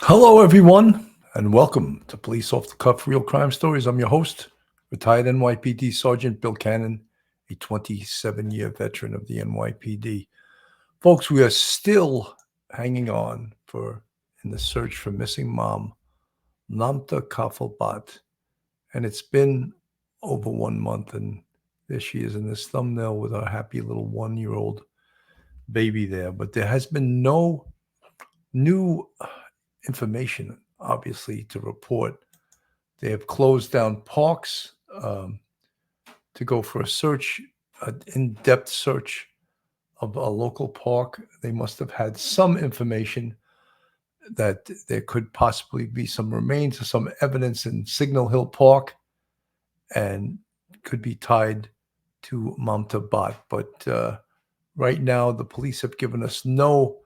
Hello, everyone, and welcome to Police Off the Cuff Real Crime Stories. I'm your host, retired NYPD Sergeant Bill Cannon, a 27-year veteran of the NYPD. Folks, we are still hanging on in the search for missing mom, Mamata Kafle Bhatt, and it's been over 1 month, and there she is in this thumbnail with our happy little 1-year-old baby there. But there has been no new information, obviously, to report. They have closed down parks to go for a search, an in-depth search of a local park. They must have had some information that there could possibly be some remains or some evidence in Signal Hill Park and could be tied to Mamata Bhatt. But right now, the police have given us no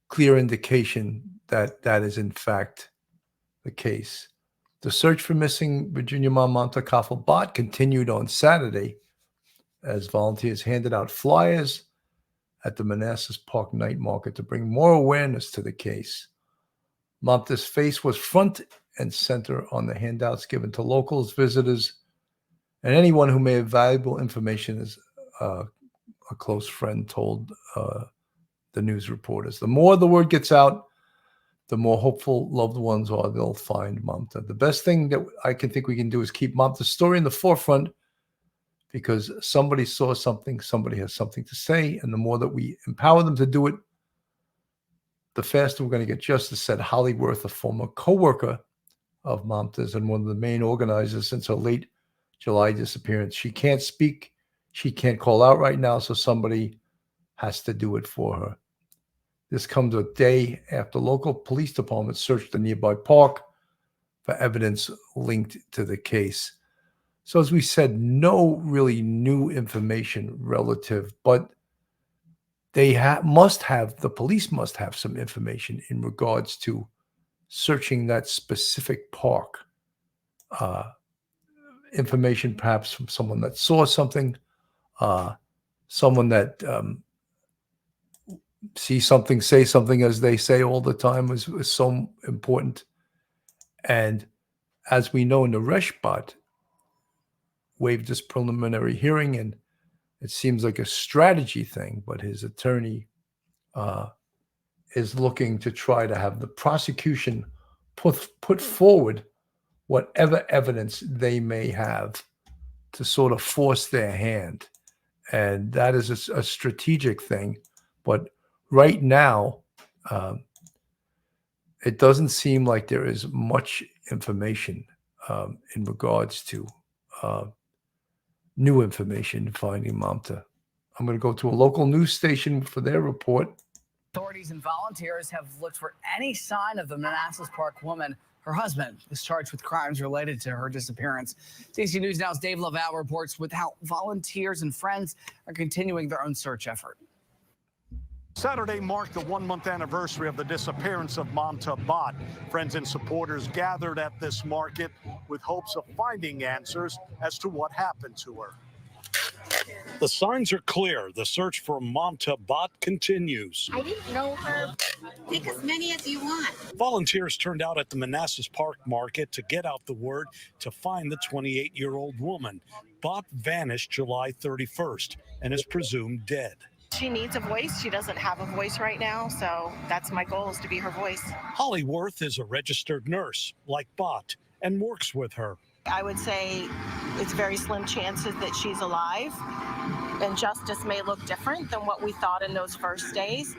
clear indication that that is in fact the case. The search for missing Virginia mom Mamata Kafle Bhatt continued on Saturday as volunteers handed out flyers at the Manassas Park Night Market to bring more awareness to the case. Mamata's face was front and center on the handouts given to locals, visitors, and anyone who may have valuable information, as a close friend told the news reporters. The more the word gets out, the more hopeful loved ones are they'll find Mamata. The best thing that I can think we can do is keep Mamata's story in the forefront, because somebody saw something, somebody has something to say, and the more that we empower them to do it, the faster we're going to get justice, said Holly Worth, a former co-worker of Mamata's and one of the main organizers since her late July disappearance. She can't speak, she can't call out right now, so somebody has to do it for her. This comes a day after local police departments searched the nearby park for evidence linked to the case. So as we said, no really new information relative, but they the police must have some information in regards to searching that specific park. Information perhaps from someone that saw something, someone that see something, say something, as they say all the time, is so important. And as we know, Naresh Bhatt waived this preliminary hearing, and it seems like a strategy thing, but his attorney is looking to try to have the prosecution put forward whatever evidence they may have to sort of force their hand. And that is a strategic thing. But right now, it doesn't seem like there is much information in regards to new information finding Mamata. I'm going to go to a local news station for their report. Authorities and volunteers have looked for any sign of the Manassas Park woman. Her husband is charged with crimes related to her disappearance. CC News Now's Dave Laval reports with how volunteers and friends are continuing their own search effort. Saturday marked the 1-month anniversary of the disappearance of Mamata Bhatt. Friends and supporters gathered at this market with hopes of finding answers as to what happened to her. The signs are clear. The search for Mamata Bhatt continues. I didn't know her. Take as many as you want. Volunteers turned out at the Manassas Park Market to get out the word to find the 28-year-old woman. Bhatt vanished July 31st and is presumed dead. She needs a voice. She doesn't have a voice right now, so that's my goal, is to be her voice. Holly Worth is a registered nurse, like Bhatt, and works with her. I would say it's very slim chances that she's alive, and justice may look different than what we thought in those first days,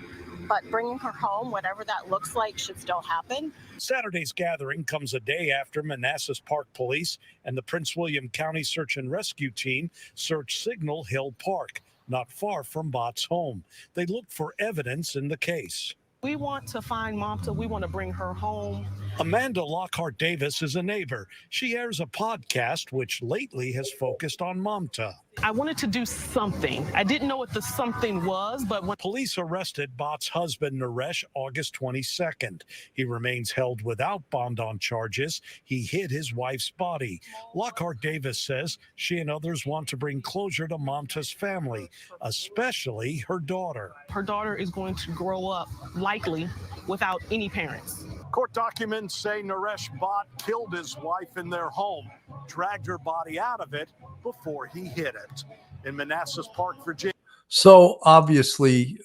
but bringing her home, whatever that looks like, should still happen. Saturday's gathering comes a day after Manassas Park Police and the Prince William County Search and Rescue Team searched Signal Hill Park, not far from Bhatt's home. They looked for evidence in the case. We want to find Mamata. We want to bring her home. Amanda Lockhart Davis is a neighbor. She airs a podcast which lately has focused on Mamata. I wanted to do something. I didn't know what the something was, but when Police arrested Bhatt's husband, Naresh, August 22nd. He remains held without bond on charges. He hid his wife's body. Lockhart Davis says she and others want to bring closure to Mamata's family, especially her daughter. her daughter is going to grow up likely without any parents. Court documents say Naresh Bhatt killed his wife in their home, dragged her body out of it before he hid it. In Manassas Park, Virginia. So obviously,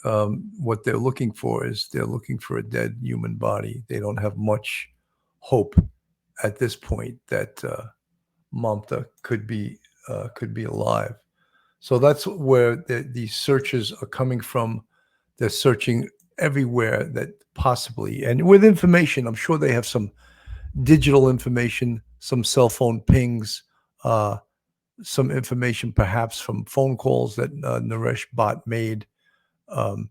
what they're looking for is they're looking for a dead human body. They don't have much hope at this point that Mamata could be alive. So that's where these searches are coming from. They're searching everywhere that possibly, and with information, I'm sure they have some digital information, some cell phone pings, some information perhaps from phone calls that Naresh Bhatt made, um,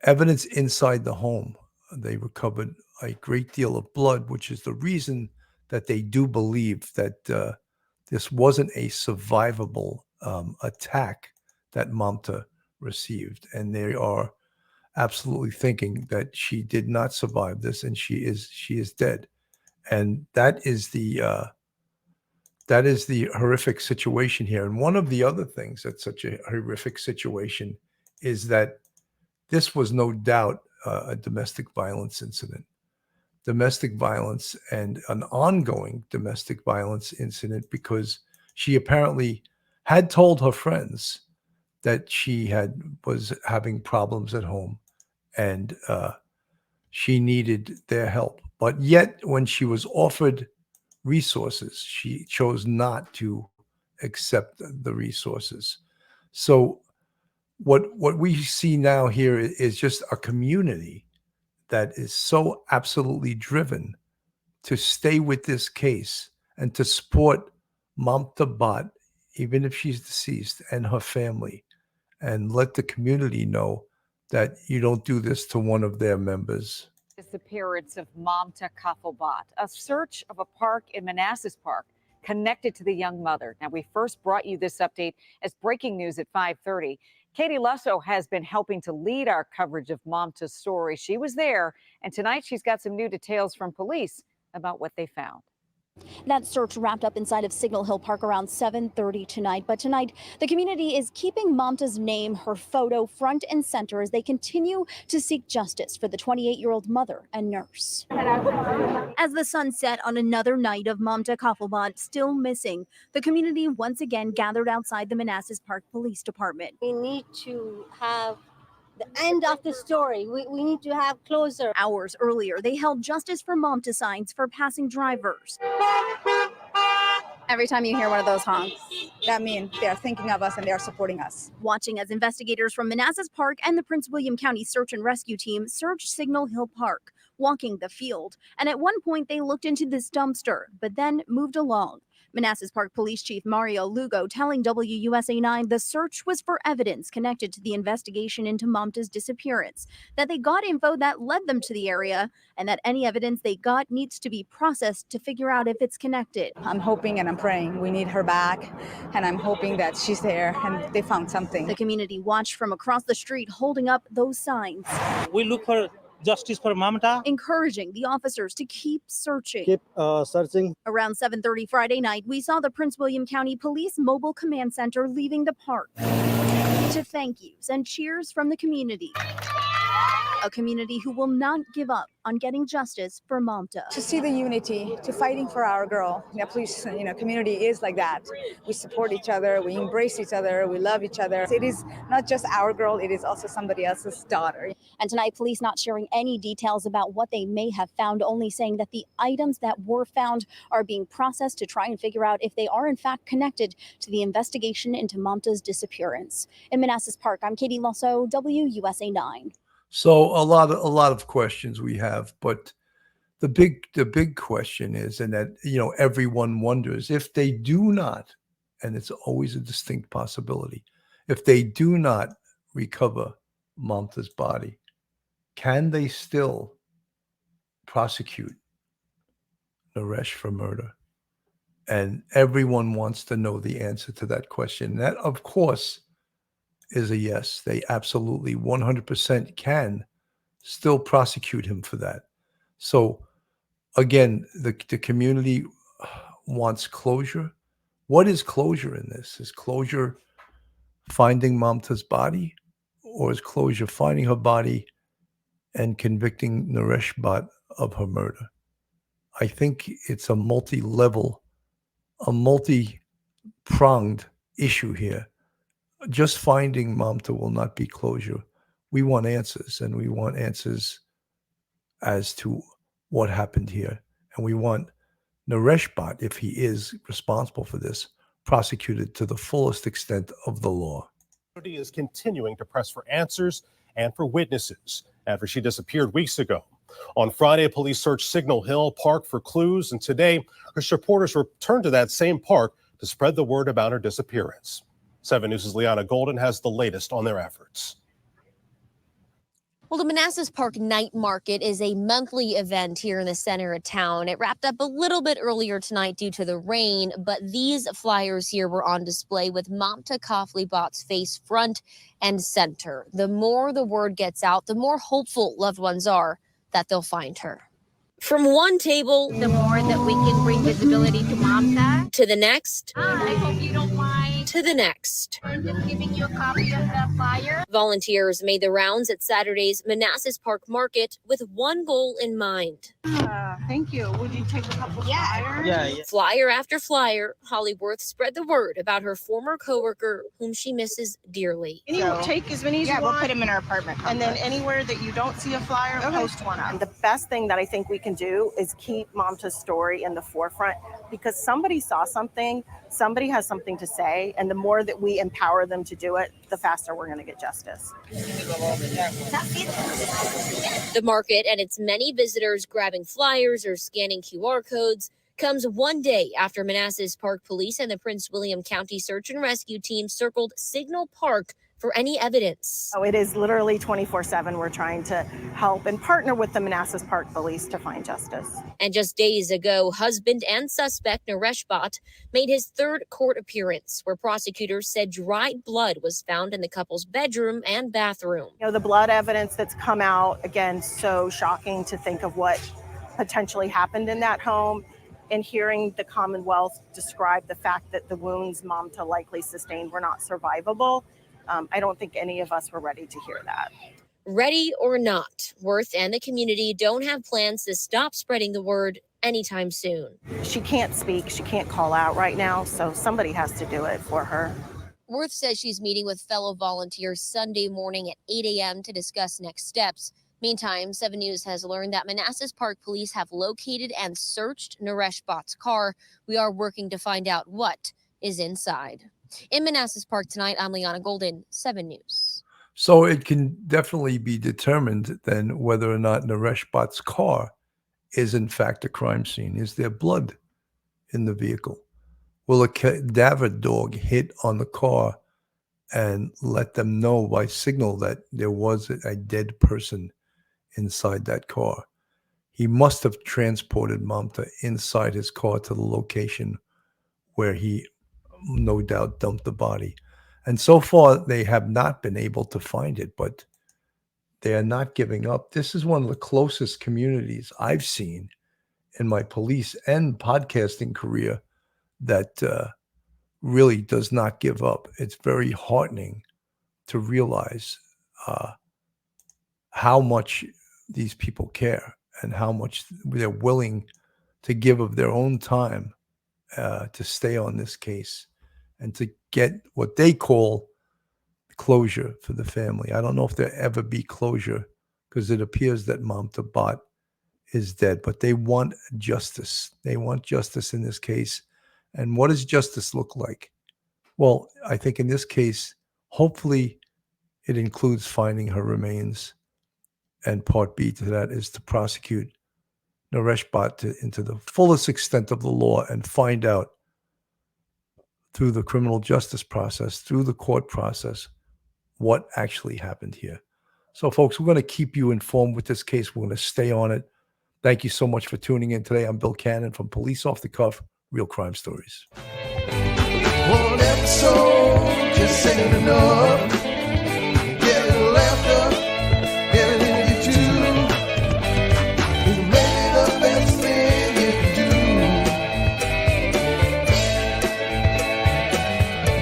evidence inside the home. They recovered a great deal of blood, which is the reason that they do believe that this wasn't a survivable attack that Mamata received. And they are absolutely thinking that she did not survive this and she is dead. And that is the horrific situation here. And one of the other things that's such a horrific situation is that this was no doubt a domestic violence incident. Domestic violence and an ongoing domestic violence incident because she apparently had told her friends that she was having problems at home and she needed their help. But yet, when she was offered resources, she chose not to accept the resources. So what we see now here is just a community that is so absolutely driven to stay with this case and to support Mamata Bhatt, even if she's deceased, and her family, and let the community know that you don't do this to one of their members. Disappearance of Mamata Kafle Bhatt, a search of a park in Manassas Park connected to the young mother. Now, we first brought you this update as breaking news at 5:30. Katie Lusso has been helping to lead our coverage of Mamata's story. She was there, and tonight she's got some new details from police about what they found. That search wrapped up inside of Signal Hill Park around 7:30 tonight. But tonight, the community is keeping Mamata's name, her photo, front and center as they continue to seek justice for the 28-year-old mother and nurse. As the sun set on another night of Mamata Kafle Bhatt still missing, the community once again gathered outside the Manassas Park Police Department. We need to have the end of the story. We need to have closure. Hours earlier, they held Justice for Mamata signs for passing drivers. Every time you hear one of those honks, that means they're thinking of us and they're supporting us. Watching as investigators from Manassas Park and the Prince William County Search and Rescue Team searched Signal Hill Park, walking the field. And at one point, they looked into this dumpster, but then moved along. Manassas Park Police Chief Mario Lugo telling WUSA 9 the search was for evidence connected to the investigation into Mamata's disappearance, that they got info that led them to the area, and that any evidence they got needs to be processed to figure out if it's connected. I'm hoping and I'm praying we need her back, and I'm hoping that she's there and they found something. The community watched from across the street holding up those signs. We look for justice for Mamata, encouraging the officers to keep searching. Keep searching. Around 7:30 Friday night, we saw the Prince William County Police Mobile Command Center leaving the park to thank yous and cheers from the community. A community who will not give up on getting justice for Mamata. To see the unity, to fighting for our girl. The police, community is like that. We support each other, we embrace each other, we love each other. It is not just our girl, it is also somebody else's daughter. And tonight, police not sharing any details about what they may have found, only saying that the items that were found are being processed to try and figure out if they are in fact connected to the investigation into Mamata's disappearance. In Manassas Park, I'm Katie Lusso, WUSA 9. So a lot of questions we have, but the big question is, and that everyone wonders, if they do not, and it's always a distinct possibility, if they do not recover Mamata's body, can they still prosecute Naresh for murder? And everyone wants to know the answer to that question. That, of course, is a yes. They absolutely 100% can still prosecute him for that. So again, the community wants closure. What is closure in this? Is closure finding Mamata's body, or is closure finding her body and convicting Naresh Bhatt of her murder. I think it's a multi-level, a multi-pronged issue here. Just finding Mamata will not be closure. We want answers, and we want answers as to what happened here. And we want Naresh Bhatt, if he is responsible for this, prosecuted to the fullest extent of the law. Is continuing to press for answers and for witnesses after she disappeared weeks ago. On Friday, police searched Signal Hill Park for clues, and today, her reporters returned to that same park to spread the word about her disappearance. 7 News' Liana Golden has the latest on their efforts. Well, the Manassas Park Night Market is a monthly event here in the center of town. It wrapped up a little bit earlier tonight due to the rain, but these flyers here were on display with Mamata Kafle Bhatt's face front and center. The more the word gets out, the more hopeful loved ones are that they'll find her. From one table, The more that we can bring visibility to Mamata. to the next, I hope you don't mind. to the next. I'm just giving you a copy of the flyer. Volunteers made the rounds at Saturday's Manassas Park Market with one goal in mind. Thank you. Would you take a couple flyers? Yeah. Flyer after flyer, Hollyworth spread the word about her former coworker, whom she misses dearly. Take as many as you want. We'll put them in our apartment. And then anywhere that you don't see a flyer, post one up. And the best thing that I think we can do is keep Mamata's story in the forefront, because somebody saw something, somebody has something to say, and the more that we empower them to do it, the faster we're going to get justice. The market and its many visitors grabbing flyers or scanning QR codes comes one day after Manassas Park Police and the Prince William County Search and Rescue Team circled Signal Park for any evidence. So it is literally 24/7. We're trying to help and partner with the Manassas Park Police to find justice. And just days ago, husband and suspect Naresh Bhatt made his third court appearance, where prosecutors said dried blood was found in the couple's bedroom and bathroom. You know, the blood evidence that's come out, again, so shocking to think of what potentially happened in that home. And hearing the Commonwealth describe the fact that the wounds Mamata likely sustained were not survivable, I don't think any of us were ready to hear that. Ready or not, Worth and the community don't have plans to stop spreading the word anytime soon. She can't speak, she can't call out right now, so somebody has to do it for her. Worth says she's meeting with fellow volunteers Sunday morning at 8 a.m. to discuss next steps. Meantime, 7 News has learned that Manassas Park Police have located and searched Naresh Bhatt's car. We are working to find out what is inside. In Manassas Park tonight, I'm Liana Golden, 7 News. So it can definitely be determined then whether or not Naresh Bhatt's car is in fact a crime scene. Is there blood in the vehicle? Will a cadaver dog hit on the car and let them know by signal that there was a dead person inside that car? He must have transported Mamata inside his car to the location where he no doubt dumped the body. And so far, they have not been able to find it, but they are not giving up. This is one of the closest communities I've seen in my police and podcasting career that really does not give up. It's very heartening to realize how much these people care and how much they're willing to give of their own time to stay on this case and to get what they call closure for the family. I don't know if there'll ever be closure because it appears that Mamata Bhatt is dead, but they want justice. They want justice in this case. And what does justice look like? Well, I think in this case, hopefully it includes finding her remains. And part B to that is to prosecute Naresh Bhatt into the fullest extent of the law and find out through the criminal justice process, through the court process, what actually happened here. So, folks, we're going to keep you informed with this case. We're going to stay on it. Thank you so much for tuning in today. I'm Bill Cannon from Police Off the Cuff, Real Crime Stories. One episode just ain't enough.